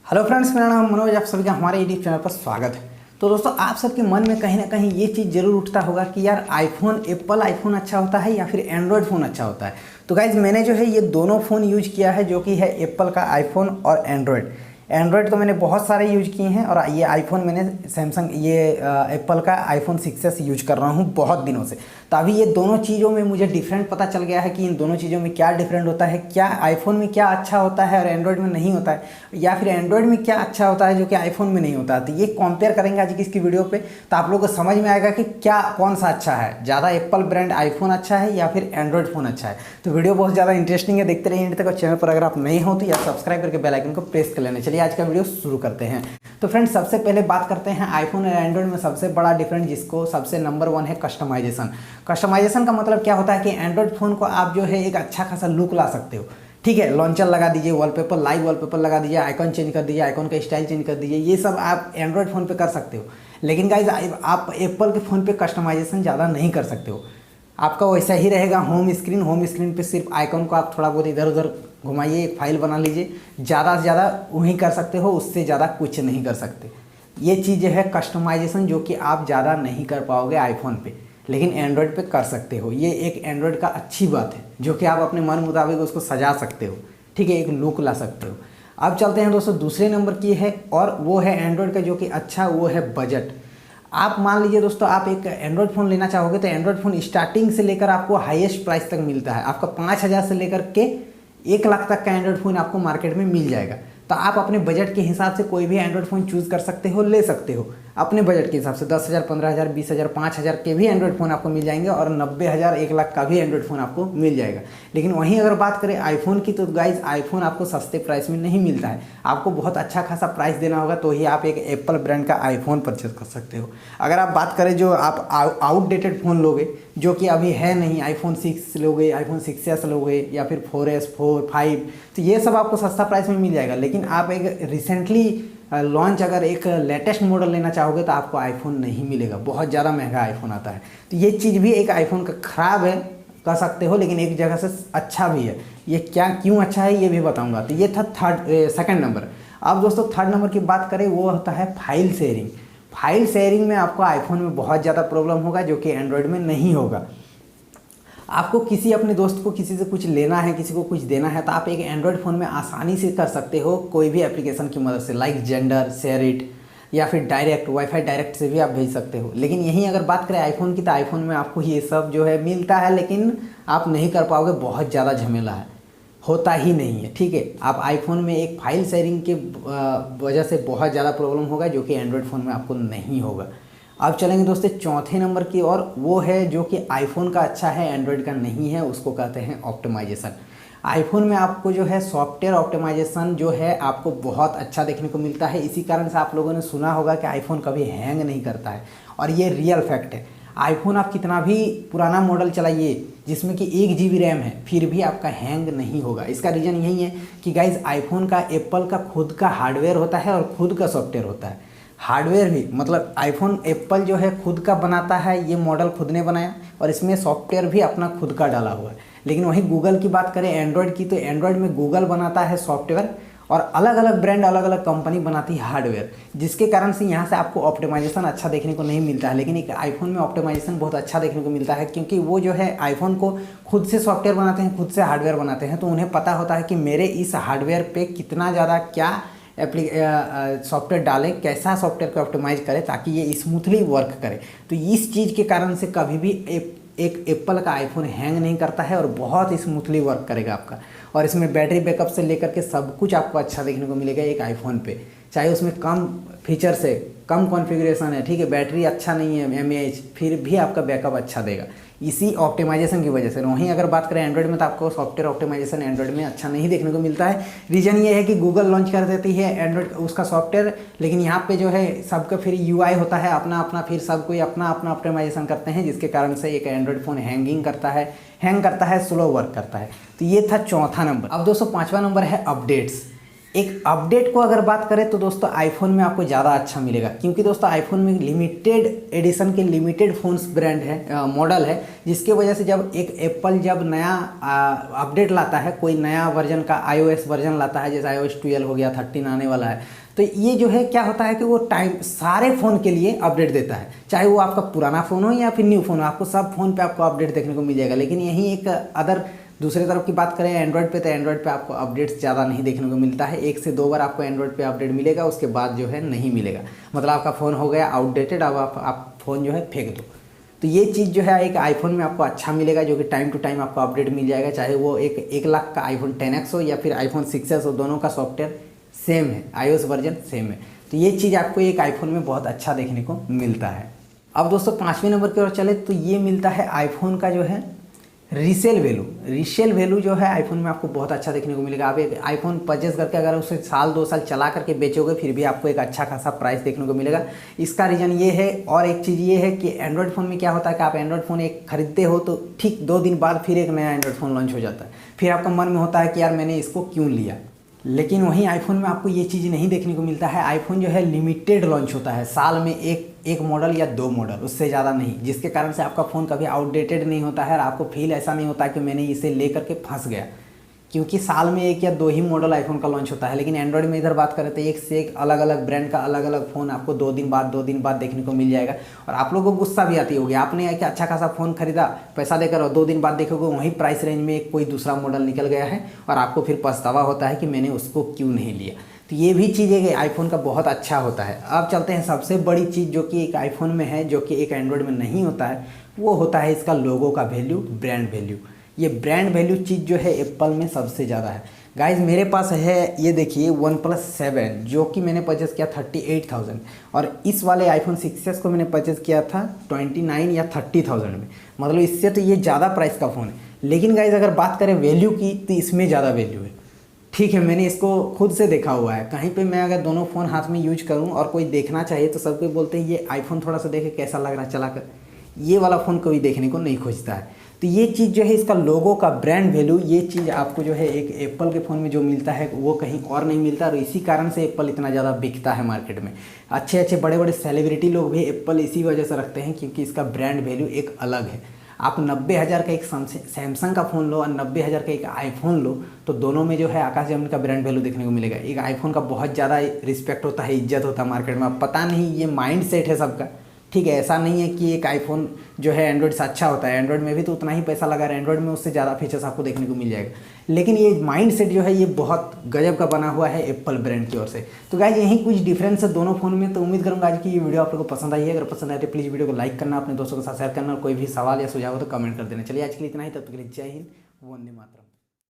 Hello friends, मेरा नाम मनोज, आप सभी का हमारे यूट्यूब चैनल पर स्वागत है। तो दोस्तों, आप सबके मन में कहीं ना कहीं ये चीज़ जरूर उठता होगा कि यार एप्पल आईफोन अच्छा होता है या फिर एंड्रॉयड फ़ोन अच्छा होता है। तो गाइज़, मैंने जो है ये दोनों फ़ोन यूज किया है, जो कि है एप्पल का आईफोन और एंड्रॉयड तो मैंने बहुत सारे यूज किए हैं। और ये आईफोन मैंने एप्पल का आईफोन 6s यूज कर रहा हूँ बहुत दिनों से। तो अभी ये दोनों चीज़ों में मुझे डिफरेंट पता चल गया है कि इन दोनों चीज़ों में क्या डिफरेंट होता है, क्या आईफोन में क्या अच्छा होता है और एंड्रॉयड में नहीं होता है, या फिर एंड्रॉयड में क्या अच्छा होता है जो कि आईफोन में नहीं होता है। तो ये कंपेयर करेंगे आज की इसकी वीडियो पे, तो आप लोगों को समझ में आएगा कि क्या कौन सा अच्छा है, ज़्यादा एप्पल ब्रांड आईफोन अच्छा है या फिर एंड्रॉयड फ़ोन अच्छा है। तो वीडियो बहुत ज़्यादा इंटरेस्टिंग है, देखते रहिए एंड तक। और चैनल पर अगर आप नए हो तो यार सब्सक्राइब करके बेल आइकन को प्रेस कर लेना। चलिए आज का वीडियो शुरू करते हैं। तो फ्रेंड्स, सबसे पहले बात करते हैं आईफोन और एंड्रॉयड में सबसे बड़ा डिफरेंस, जिसको सबसे नंबर 1 है कस्टमाइजेशन। कस्टमाइजेशन का मतलब क्या होता है कि एंड्रॉयड फ़ोन को आप जो है एक अच्छा खासा लुक ला सकते हो। ठीक है, लॉन्चर लगा दीजिए, वॉलपेपर, लाइव वॉलपेपर लगा दीजिए, आइकॉन चेंज कर दीजिए, आइकॉन का स्टाइल चेंज कर दीजिए, ये सब आप एंड्रॉयड फ़ोन पे कर सकते हो। लेकिन गाइज, आप एप्पल के फ़ोन पे कस्टमाइजेशन ज़्यादा नहीं कर सकते हो। आपका वैसा ही रहेगा। होम स्क्रीन पे सिर्फ आइकॉन को आप थोड़ा बहुत इधर उधर घुमाइए, एक फाइल बना लीजिए, ज़्यादा से ज़्यादा वही कर सकते हो, उससे ज़्यादा कुछ नहीं कर सकते। ये चीज़ है कस्टमाइजेशन, जो कि आप ज़्यादा नहीं कर पाओगे आईफोन पे, लेकिन एंड्रॉयड पे कर सकते हो। ये एक एंड्रॉयड का अच्छी बात है, जो कि आप अपने मन मुताबिक उसको सजा सकते हो। ठीक है, एक लुक ला सकते हो। अब चलते हैं दोस्तों दूसरे नंबर की है, और वो है एंड्रॉयड का जो कि अच्छा, वो है बजट। आप मान लीजिए दोस्तों, आप एक एंड्रॉयड फ़ोन लेना चाहोगे तो एंड्रॉयड फ़ोन स्टार्टिंग से लेकर आपको हाईएस्ट प्राइस तक मिलता है। आपका 5,000 से लेकर के 1 लाख तक का एंड्रॉयड फ़ोन आपको मार्केट में मिल जाएगा। तो आप अपने बजट के हिसाब से कोई भी एंड्रॉयड फ़ोन चूज़ कर सकते हो, ले सकते हो अपने बजट के हिसाब से। 10,000, 15,000, 20,000, 5,000 के भी एंड्रॉयड फ़ोन आपको मिल जाएंगे, और 90,000, 1 लाख का भी एंड्रॉयड फ़ोन आपको मिल जाएगा। लेकिन वहीं अगर बात करें आईफोन की, तो गाइज आईफोन आपको सस्ते प्राइस में नहीं मिलता है। आपको बहुत अच्छा खासा प्राइस देना होगा, तो ही आप एक एप्पल ब्रांड का आईफोन परचेज कर सकते हो। अगर आप बात करें जो आप आउटडेटेड फ़ोन लोगे, जो कि अभी है नहीं, आईफोन 6 लोगे, आईफोन 6s लोगे, या फिर 4s, 4, 5, तो ये सब आपको सस्ता प्राइस में मिल जाएगा। लेकिन आप एक रिसेंटली लॉन्च अगर एक लेटेस्ट मॉडल लेना चाहोगे तो आपको आईफोन नहीं मिलेगा, बहुत ज़्यादा महंगा आईफोन आता है। तो ये चीज़ भी एक आईफोन का ख़राब है, कह सकते हो, लेकिन एक जगह से अच्छा भी है। ये क्या क्यों अच्छा है ये भी बताऊंगा। तो ये था सेकंड नंबर। अब दोस्तों थर्ड नंबर की बात करें, वो होता है फाइल शेयरिंग। फाइल शेयरिंग में आपको आईफोन में बहुत ज़्यादा प्रॉब्लम होगा, जो कि एंड्रॉयड में नहीं होगा। आपको किसी अपने दोस्त को किसी से कुछ लेना है, किसी को कुछ देना है, तो आप एक एंड्रॉयड फ़ोन में आसानी से कर सकते हो, कोई भी एप्लीकेशन की मदद से, लाइक जेंडर, शेयरिट, या फिर डायरेक्ट वाईफाई डायरेक्ट से भी आप भेज सकते हो। लेकिन यहीं अगर बात करें आईफोन की, तो आईफोन में आपको ये सब जो है मिलता है, लेकिन आप नहीं कर पाओगे, बहुत ज़्यादा झमेला है, होता ही नहीं है। ठीक है, आप आईफोन में एक फाइल शेयरिंग के वजह से बहुत ज़्यादा प्रॉब्लम होगा, जो कि एंड्रॉयड फ़ोन में आपको नहीं होगा। अब चलेंगे दोस्तों चौथे नंबर की ओर, वो है जो कि आईफोन का अच्छा है, एंड्रॉयड का नहीं है, उसको कहते हैं ऑप्टिमाइजेशन। आईफोन में आपको जो है सॉफ्टवेयर ऑप्टिमाइजेशन जो है आपको बहुत अच्छा देखने को मिलता है। इसी कारण से आप लोगों ने सुना होगा कि आईफोन कभी हैंग नहीं करता है, और ये रियल फैक्ट है। आईफोन आप कितना भी पुराना मॉडल चलाइए, जिसमें कि 1 GB रैम है, फिर भी आपका हैंग नहीं होगा। इसका रीज़न यही है कि गाइज आईफोन का, एप्पल का खुद का हार्डवेयर होता है और खुद का सॉफ्टवेयर होता है। हार्डवेयर भी मतलब आईफोन एप्पल जो है खुद का बनाता है, ये मॉडल खुद ने बनाया, और इसमें सॉफ्टवेयर भी अपना खुद का डाला हुआ है। लेकिन वहीं गूगल की बात करें, एंड्रॉयड की, तो एंड्रॉयड में गूगल बनाता है सॉफ्टवेयर, और अलग अलग ब्रांड, अलग अलग कंपनी बनाती है हार्डवेयर, जिसके कारण से यहाँ से आपको ऑप्टिमाइजेशन अच्छा देखने को नहीं मिलता है। लेकिन एक आईफोन में ऑप्टिमाइजेशन बहुत अच्छा देखने को मिलता है, क्योंकि वो जो है आईफोन को खुद से सॉफ्टवेयर बनाते हैं, खुद से हार्डवेयर बनाते हैं, तो उन्हें पता होता है कि मेरे इस हार्डवेयर पे कितना ज़्यादा क्या सॉफ्टवेयर डालें, कैसा सॉफ्टवेयर को ऑप्टिमाइज करें ताकि ये स्मूथली वर्क करे। तो इस चीज़ के कारण से कभी भी एक एप्पल का आईफोन हैंग नहीं करता है, और बहुत स्मूथली वर्क करेगा आपका। और इसमें बैटरी बैकअप से लेकर के सब कुछ आपको अच्छा देखने को मिलेगा एक आईफोन पे, चाहे उसमें कम फीचर से, कम कॉन्फ़िगरेशन है, ठीक है, बैटरी अच्छा नहीं है mAh, फिर भी आपका बैकअप अच्छा देगा, इसी ऑप्टिमाइजेशन की वजह से। वहीं अगर बात करें एंड्रॉयड में, तो आपको सॉफ्टवेयर ऑप्टिमाइजेशन एंड्रॉयड में अच्छा नहीं देखने को मिलता है। रीज़न ये है कि गूगल लॉन्च कर देती है एंड्रॉयड उसका सॉफ्टवेयर, लेकिन यहाँ पे जो है सबका फिर UI होता है अपना अपना, फिर सब कोई अपना अपना ऑप्टिमाइजेशन करते हैं, जिसके कारण से एक एंड्रॉयड फ़ोन हैंग करता है, स्लो वर्क करता है। तो ये था चौथा नंबर। अब दोस्तों पाँचवा नंबर है अपडेट्स। एक अपडेट को अगर बात करें तो दोस्तों आईफोन में आपको ज़्यादा अच्छा मिलेगा, क्योंकि दोस्तों आईफोन में लिमिटेड एडिशन के लिमिटेड फ़ोन्स ब्रांड है, मॉडल है, जिसके वजह से जब एक एप्पल जब नया अपडेट लाता है, कोई नया वर्जन का iOS वर्जन लाता है, जैसे iOS 12 हो गया, 13 आने वाला है, तो ये जो है क्या होता है कि वो टाइम सारे फ़ोन के लिए अपडेट देता है, चाहे वो आपका पुराना फ़ोन हो या फिर न्यू फ़ोन हो, आपको सब फ़ोन पे आपको अपडेट देखने को मिल जाएगा। लेकिन यहीं एक अदर दूसरी तरफ की बात करें एंड्रॉयड पे, तो एंड्रॉयड पे आपको अपडेट्स ज़्यादा नहीं देखने को मिलता है। 1 से 2 बार आपको एंड्रॉयड पे अपडेट मिलेगा, उसके बाद जो है नहीं मिलेगा। मतलब आपका फ़ोन हो गया आउटडेटेड, अब आप फ़ोन जो है फेंक दो। तो ये चीज़ जो है एक आईफोन में आपको अच्छा मिलेगा, जो कि टाइम टू टाइम आपको अपडेट मिल जाएगा, चाहे वो 1 लाख का आईफोन 10X हो या फिर आईफोन 6S हो, दोनों का सॉफ्टवेयर सेम है, iOS वर्जन सेम है। तो ये चीज़ आपको एक आईफोन में बहुत अच्छा देखने को मिलता है। अब दोस्तों 5वें नंबर की ओर चले तो ये मिलता है आईफोन का जो है रीसेल वैल्यू। रीसेल वैल्यू जो है आईफोन में आपको बहुत अच्छा देखने को मिलेगा। आप एक आईफोन परचेज करके अगर उसे 1-2 साल चला करके बेचोगे, फिर भी आपको एक अच्छा खासा प्राइस देखने को मिलेगा। इसका रीज़न ये है, और एक चीज़ ये है कि एंड्रॉयड फ़ोन में क्या होता है कि आप एंड्रॉयड फ़ोन एक खरीदते हो तो ठीक 2 दिन बाद फिर एक नया एंड्रॉयड फ़ोन लॉन्च हो जाता है, फिर आपका मन में होता है कि यार मैंने इसको क्यों लिया। लेकिन वहीं आईफोन में आपको ये चीज़ नहीं देखने को मिलता है। आईफोन जो है लिमिटेड लॉन्च होता है, साल में एक मॉडल या 2 मॉडल, उससे ज़्यादा नहीं, जिसके कारण से आपका फ़ोन कभी आउटडेटेड नहीं होता है और आपको फील ऐसा नहीं होता कि मैंने इसे ले करके फंस गया, क्योंकि साल में 1 या 2 ही मॉडल आईफोन का लॉन्च होता है। लेकिन एंड्रॉयड में इधर बात करें तो एक से एक अलग अलग ब्रांड का अलग अलग फ़ोन आपको 2 दिन बाद देखने को मिल जाएगा। और आप लोगों को गुस्सा भी आती होगी, आपने एक अच्छा खासा फ़ोन खरीदा पैसा देकर, और 2 दिन बाद देखोगे वही प्राइस रेंज में कोई दूसरा मॉडल निकल गया है और आपको फिर पछतावा होता है कि मैंने उसको क्यों नहीं लिया। तो ये भी चीज़ है कि आईफोन का बहुत अच्छा होता है। अब चलते हैं सबसे बड़ी चीज़ जो कि एक आईफोन में है, जो कि एक एंड्रॉयड में नहीं होता है, वो होता है इसका लोगो का वैल्यू, ब्रांड वैल्यू। ये ब्रांड वैल्यू चीज़ जो है एप्पल में सबसे ज़्यादा है। गाइज मेरे पास है, ये देखिए OnePlus 7 जो कि मैंने परचेज़ किया 38,000, और इस वाले आईफोन 6s को मैंने परचेज़ किया था 29 या 30,000 में। मतलब इससे तो ये ज़्यादा प्राइस का फ़ोन है। लेकिन गाइज अगर बात करें वैल्यू की तो इसमें ज़्यादा वैल्यू है। ठीक है, मैंने इसको खुद से देखा हुआ है। कहीं पे मैं अगर दोनों फ़ोन हाथ में यूज करूं और कोई देखना चाहिए तो सब कोई बोलते हैं ये आईफोन थोड़ा सा देखे कैसा लग रहा है चलाकर, ये वाला फ़ोन कोई देखने को नहीं खोजता है। तो ये चीज़ जो है इसका लोगो का ब्रांड वैल्यू, ये चीज़ आपको जो है एक एप्पल के फ़ोन में जो मिलता है वो कहीं और नहीं मिलता, और इसी कारण से एप्पल इतना ज़्यादा बिकता है मार्केट में। अच्छे बड़े बड़े सेलिब्रिटी लोग भी एप्पल इसी वजह से रखते हैं, क्योंकि इसका ब्रांड वैल्यू एक अलग है। आप 90,000 का एक सैमसंग का फ़ोन लो और 90,000 का एक आईफोन लो, तो दोनों में जो है आकाश ज़मीन का ब्रांड वैल्यू देखने को मिलेगा। एक आईफोन का बहुत ज़्यादा रिस्पेक्ट होता है, इज्जत होता है मार्केट में। अब पता नहीं ये माइंड सेट है सबका, ठीक है। ऐसा नहीं है कि एक आईफोन जो है एंड्रॉयड से अच्छा होता है, एंड्रॉयड में भी तो उतना ही पैसा लगा है, एंड्रॉयड में उससे ज़्यादा फीचर्स आपको देखने को मिल जाएगा। लेकिन ये माइंड सेट जो है ये बहुत गजब का बना हुआ है एप्पल ब्रांड की ओर से। तो गाइज यही कुछ डिफरेंस है दोनों फ़ोन में। तो उम्मीद करूँगा आज की ये वीडियो आप लोगों को पसंद आई है। अगर पसंद आए तो प्लीज़ वीडियो को लाइक करना, अपने दोस्तों के साथ शेयर करना, और कोई भी सवाल या सुझाव हो तो कमेंट कर देना। चलिए आज के लिए इतना ही, तब तक के लिए जय हिंद, वंदे मातरम।